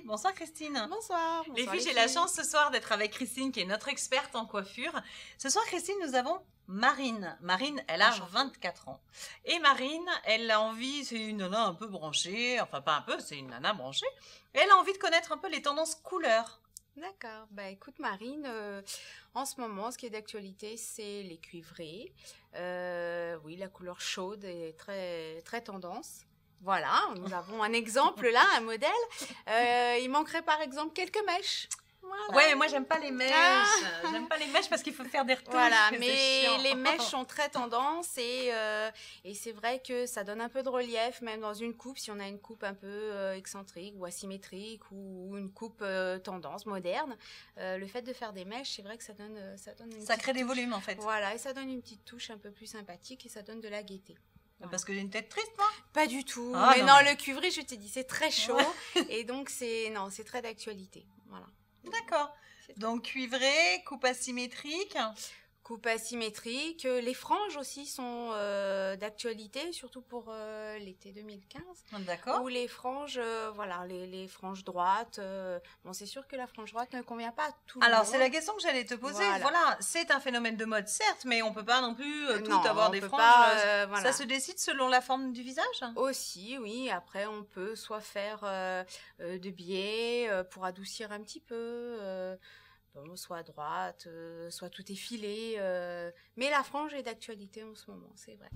Bonsoir Christine. Bonsoir. Les filles, j'ai la chance ce soir d'être avec Christine qui est notre experte en coiffure. Ce soir Christine, nous avons Marine. Marine, elle a 24 ans. Et Marine, elle a envie, c'est une nana un peu branchée, enfin pas un peu, c'est une nana branchée. Et elle a envie de connaître un peu les tendances couleurs. D'accord. Bah écoute Marine, en ce moment, ce qui est d'actualité, c'est les cuivrés. Oui, la couleur chaude est très tendance. Voilà, nous avons un exemple là, un modèle. Il manquerait par exemple quelques mèches. Voilà. Ouais, moi j'aime pas les mèches. J'aime pas les mèches parce qu'il faut faire des retouches. Voilà, mais les mèches sont très tendance et c'est vrai que ça donne un peu de relief, même dans une coupe, si on a une coupe un peu excentrique ou asymétrique ou une coupe tendance moderne. Le fait de faire des mèches, c'est vrai que ça donne une ça crée des volumes en fait. Voilà, et ça donne une petite touche un peu plus sympathique et ça donne de la gaieté. Voilà. Parce que j'ai une tête triste, moi? Pas du tout. Ah, mais non, le cuivré, je t'ai dit, c'est très chaud et donc c'est très d'actualité. Voilà. D'accord. Donc cuivré, coupe asymétrique. Coupe asymétrique. Les franges aussi sont d'actualité, surtout pour l'été 2015. D'accord. Ou les franges, voilà, les franges droites. Bon, c'est sûr que la frange droite ne convient pas à tout le monde. Alors, c'est la question que j'allais te poser. Voilà, c'est un phénomène de mode, certes, mais on peut pas non plus avoir des franges. Voilà. Ça se décide selon la forme du visage? Aussi, oui. Après, on peut soit faire de biais pour adoucir un petit peu. Soit à droite, soit tout effilé. Mais la frange est d'actualité en ce moment, c'est vrai.